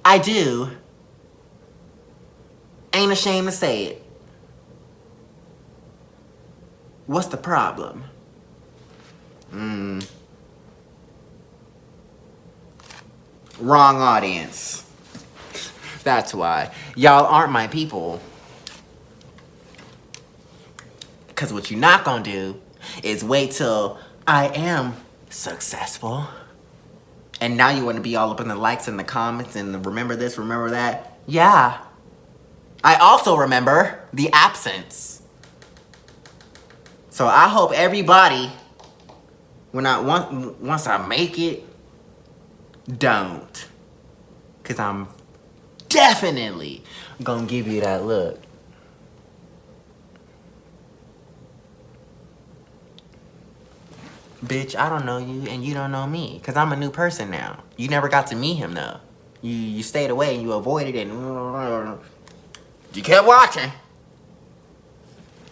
I do. Ain't ashamed to say it. What's the problem? Wrong audience. That's why. Y'all aren't my people. Because what you're not gonna do is wait till I am successful. And now you want to be all up in the likes and the comments and remember this, remember that. Yeah. I also remember the absence. So I hope everybody, once I make it, don't. Because I'm definitely gonna give you that look. Bitch, I don't know you and you don't know me. Because I'm a new person now. You never got to meet him though. You stayed away and you avoided it. And you kept watching.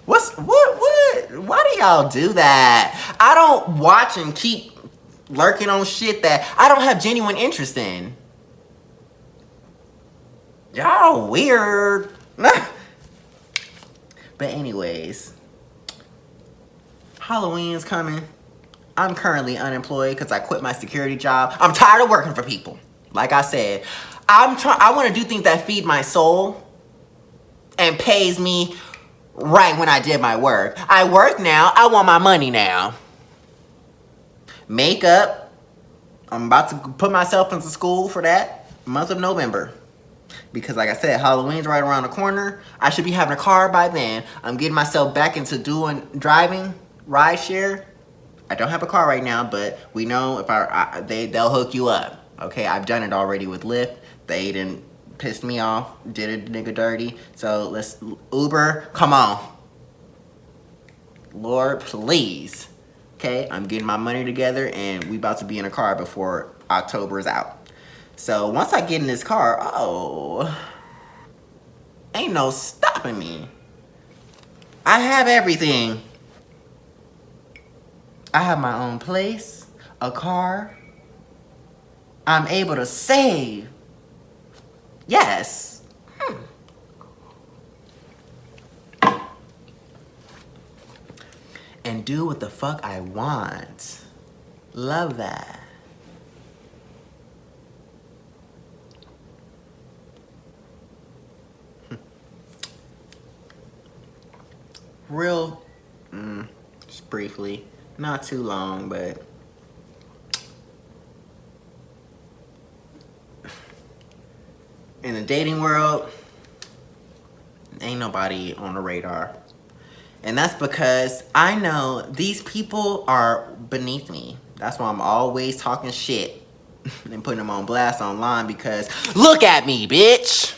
What? Why do y'all do that? I don't watch and keep lurking on shit that I don't have genuine interest in. Y'all weird. But anyways, Halloween's coming. I'm currently unemployed because I quit my security job. I'm tired of working for people. Like I said, I want to do things that feed my soul and pays me right when I did my work. I work now. I want my money now. Makeup. I'm about to put myself into school for that month of November. Because like I said, Halloween's right around the corner. I should be having a car by then. I'm getting myself back into driving, rideshare. I don't have a car right now, but we know if they'll hook you up. Okay, I've done it already with Lyft. They didn't piss me off, did a nigga dirty. So let's Uber, come on. Lord, please. Okay, I'm getting my money together and we about to be in a car before October is out. So once I get in this car, ain't no stopping me. I have everything. I have my own place, a car. I'm able to save. Yes. And do what the fuck I want. Love that. Real, just briefly, not too long, but in the dating world, ain't nobody on the radar. And that's because I know these people are beneath me. That's why I'm always talking shit and putting them on blast online because look at me, bitch.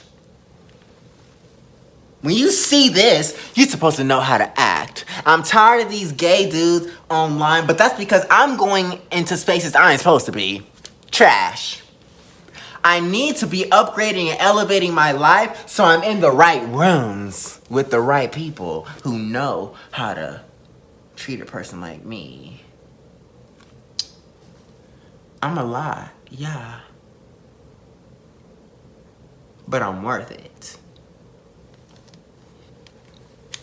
When you see this, you're supposed to know how to act. I'm tired of these gay dudes online, but that's because I'm going into spaces I ain't supposed to be. Trash. I need to be upgrading and elevating my life so I'm in the right rooms with the right people who know how to treat a person like me. I'm a lot, yeah. But I'm worth it.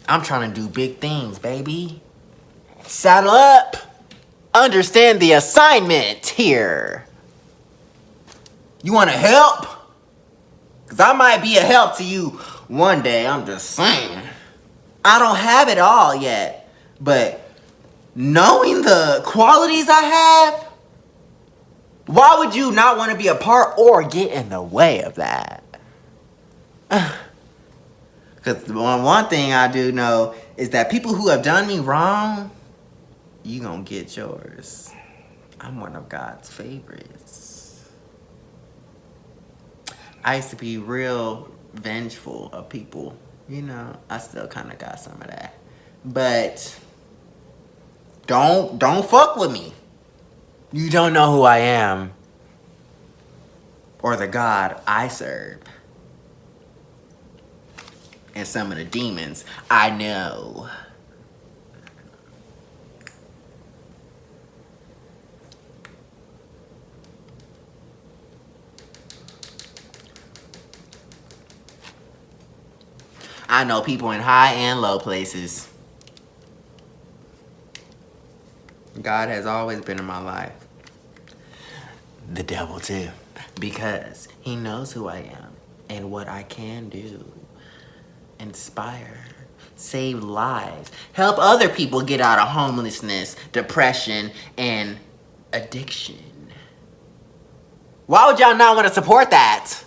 I'm trying to do big things, baby. Saddle up. understand the assignment here. You want to help? Because I might be a help to you one day. I'm just saying. I don't have it all yet. But knowing the qualities I have, why would you not want to be a part or get in the way of that? Because one thing I do know is that people who have done me wrong, you gonna get yours. I'm one of God's favorites. I used to be real vengeful of people. You know, I still kind of got some of that. But don't fuck with me. You don't know who I am or the God I serve. And some of the demons I know. I know people in high and low places. God has always been in my life. The devil too. Because he knows who I am and what I can do. Inspire. Save lives. Help other people get out of homelessness, depression, and addiction. Why would y'all not want to support that?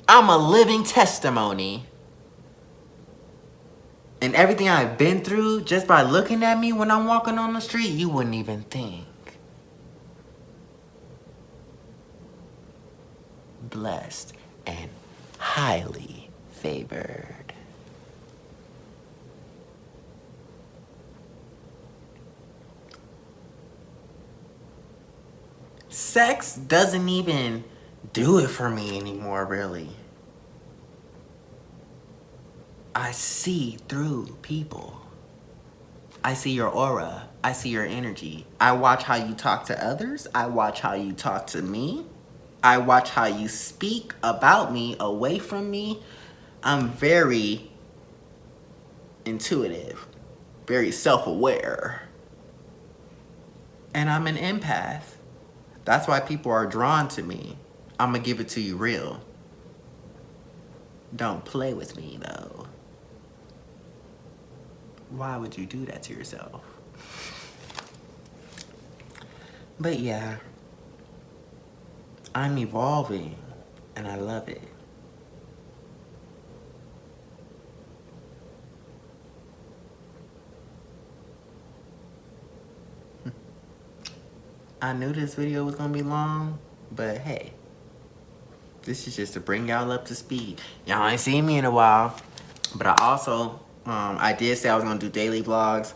I'm a living testimony. And everything I've been through, just by looking at me when I'm walking on the street, you wouldn't even think. Blessed and highly favored. Sex doesn't even do it for me anymore, really. I see through people. I see your aura. I see your energy. I watch how you talk to others. I watch how you talk to me. I watch how you speak about me, away from me. I'm very intuitive, very self-aware. And I'm an empath. That's why people are drawn to me. I'm gonna give it to you real. Don't play with me, though. Why would you do that to yourself? But yeah, I'm evolving and I love it. I knew this video was gonna be long, but hey, this is just to bring y'all up to speed. Y'all ain't seen me in a while, but I also, I did say I was gonna do daily vlogs.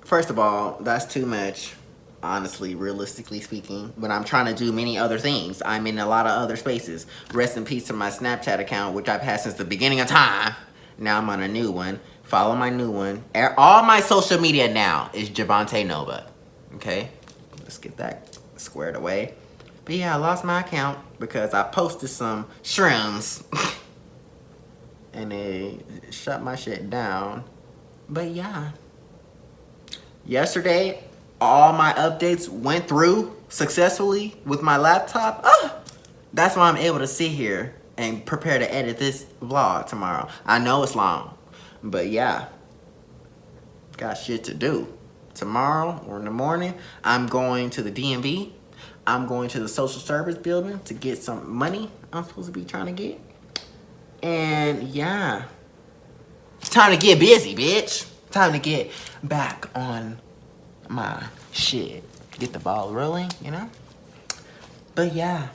First of all, that's too much, honestly, realistically speaking, but I'm trying to do many other things. I'm in a lot of other spaces. Rest in peace to my Snapchat account, which I've had since the beginning of time. Now I'm on a new one. Follow my new one. All my social media now is Javanté Nova, okay? Let's get that squared away. But yeah, I lost my account because I posted some shrooms and they shut my shit down. But yeah, yesterday, all my updates went through successfully with my laptop. That's why I'm able to sit here and prepare to edit this vlog tomorrow. I know it's long, but yeah, got shit to do. Tomorrow or in the morning, I'm going to the DMV. I'm going to the social service building to get some money I'm supposed to be trying to get. And yeah, it's time to get busy, bitch. Time to get back on my shit. Get the ball rolling, you know? But yeah,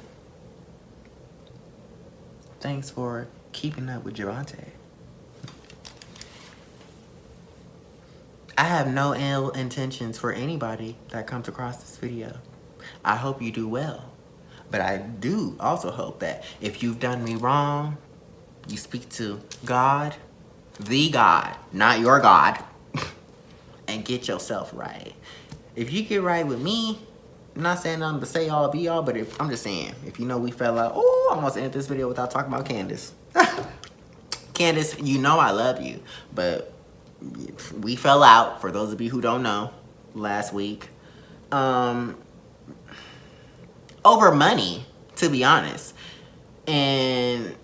thanks for keeping up with Javanté. I have no ill intentions for anybody that comes across this video. I hope you do well. But I do also hope that if you've done me wrong, you speak to God, the God, not your God, and get yourself right. If you get right with me, I'm not saying I'm to say all be all, but I'm just saying, if you know we fell out, oh, I almost ended this video without talking about Candace. Candace, you know I love you, but we fell out, for those of you who don't know, last week. over money, to be honest. And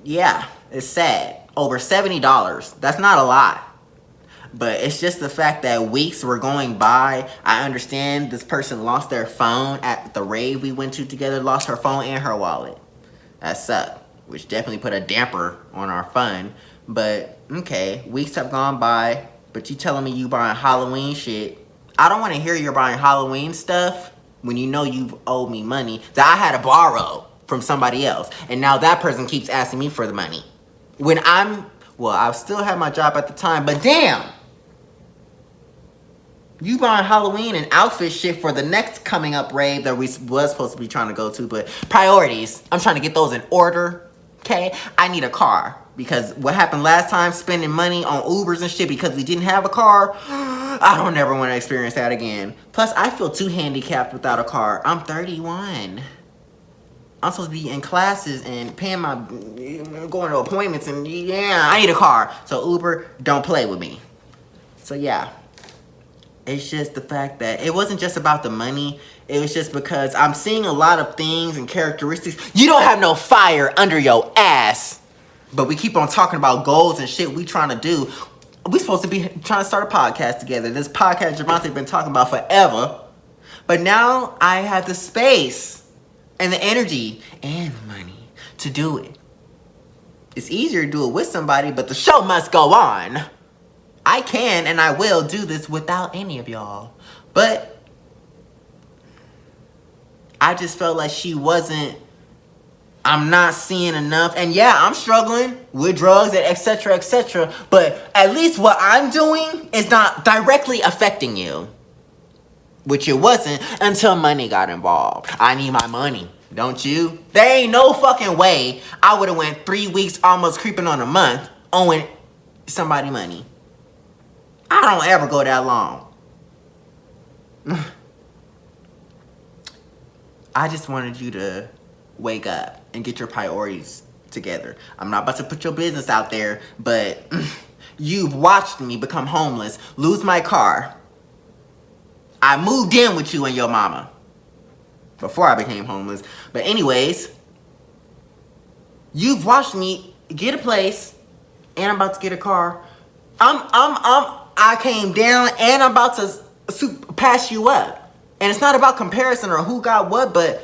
yeah, it's sad. Over $70. That's not a lot. But it's just the fact that weeks were going by. I understand this person lost their phone at the rave we went to together, lost her phone and her wallet. That sucked, which definitely put a damper on our fun. But, okay, weeks have gone by, but you telling me you buying Halloween shit. I don't want to hear you're buying Halloween stuff when you know you've owed me money that I had to borrow from somebody else. And now that person keeps asking me for the money. When I still had my job at the time, but damn! You buying Halloween and outfit shit for the next coming up rave that we was supposed to be trying to go to, but priorities. I'm trying to get those in order, okay? I need a car because what happened last time, spending money on Ubers and shit because we didn't have a car, I don't ever want to experience that again. Plus, I feel too handicapped without a car. I'm 31. I'm supposed to be in classes and paying my, going to appointments and yeah, I need a car. So Uber, don't play with me. So yeah. It's just the fact that it wasn't just about the money. It was just because I'm seeing a lot of things and characteristics. You don't have no fire under your ass. But we keep on talking about goals and shit we trying to do. We supposed to be trying to start a podcast together. This podcast Javanté been talking about forever. But now I have the space and the energy and the money to do it. It's easier to do it with somebody, but the show must go on. I can and I will do this without any of y'all. But I just felt like I'm not seeing enough. And yeah, I'm struggling with drugs and etc, etc. But at least what I'm doing is not directly affecting you. Which it wasn't until money got involved. I need my money, don't you? There ain't no fucking way I would have went 3 weeks, almost creeping on a month, owing somebody money. I don't ever go that long. I just wanted you to wake up and get your priorities together. I'm not about to put your business out there, but you've watched me become homeless, lose my car. I moved in with you and your mama before I became homeless. But anyways, you've watched me get a place and I'm about to get a car. I came down and I'm about to pass you up. And it's not about comparison or who got what, but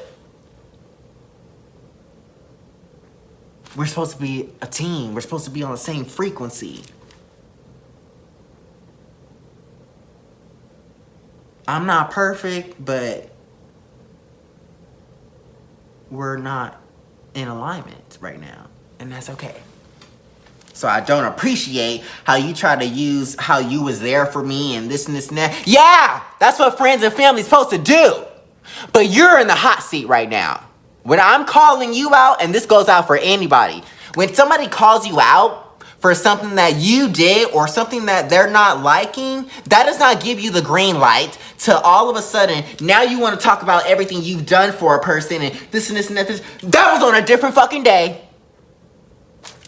we're supposed to be a team. We're supposed to be on the same frequency. I'm not perfect, but we're not in alignment right now. And that's okay. So I don't appreciate how you try to use how you was there for me and this and this and that. Yeah, that's what friends and family's supposed to do. But you're in the hot seat right now. When I'm calling you out, and this goes out for anybody, when somebody calls you out for something that you did or something that they're not liking, that does not give you the green light to all of a sudden, now you want to talk about everything you've done for a person and this and this and that. That was on a different fucking day.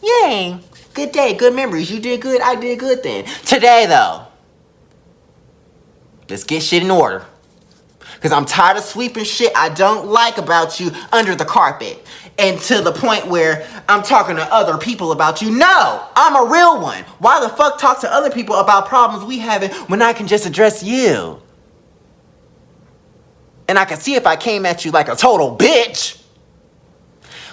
Yay. Good day, good memories. You did good, I did good then. Today, though, let's get shit in order. Because I'm tired of sweeping shit I don't like about you under the carpet. And to the point where I'm talking to other people about you. No, I'm a real one. Why the fuck talk to other people about problems we having when I can just address you? And I can see if I came at you like a total bitch.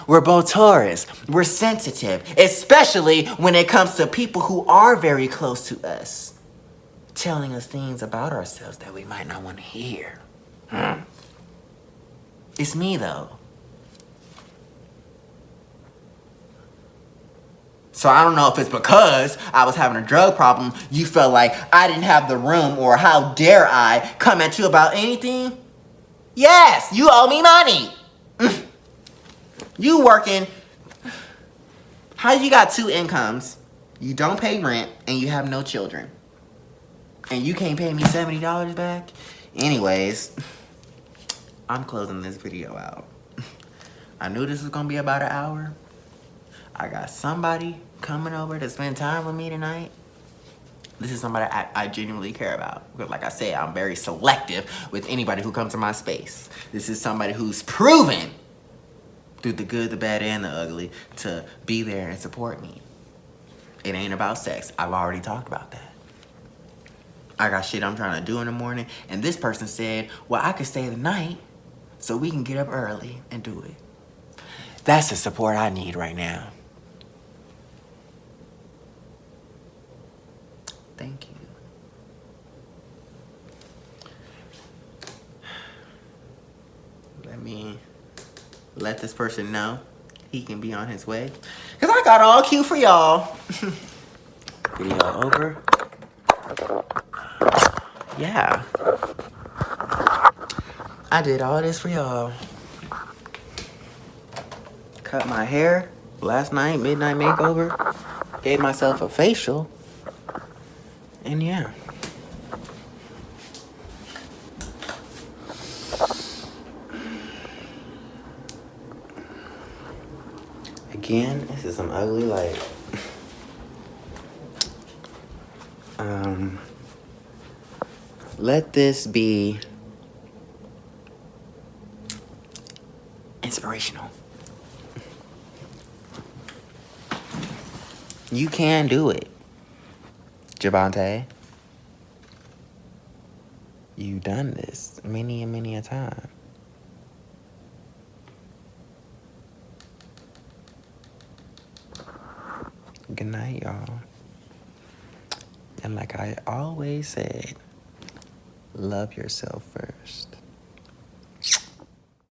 We're both Taurus. We're sensitive, especially when it comes to people who are very close to us, telling us things about ourselves that we might not want to hear. It's me, though. So I don't know if it's because I was having a drug problem, you felt like I didn't have the room, or how dare I come at you about anything? Yes, you owe me money. You working. How you got 2 incomes, you don't pay rent, and you have no children? And you can't pay me $70 back? Anyways, I'm closing this video out. I knew this was gonna be about an hour. I got somebody coming over to spend time with me tonight. This is somebody I genuinely care about. Because like I said, I'm very selective with anybody who comes to my space. This is somebody who's proven through the good, the bad, and the ugly to be there and support me. It ain't about sex. I've already talked about that. I got shit I'm trying to do in the morning, and this person said, well, I could stay the night so we can get up early and do it. That's the support I need right now. Thank you. Let me let this person know he can be on his way. Because I got all cute for y'all. Video over. Yeah. I did all this for y'all. Cut my hair last night, midnight makeover. Gave myself a facial. And yeah. Again, this is some ugly light. Let this be inspirational. You can do it, Javanté. You've done this many and many a time. Good night, y'all. And like I always said, love yourself first.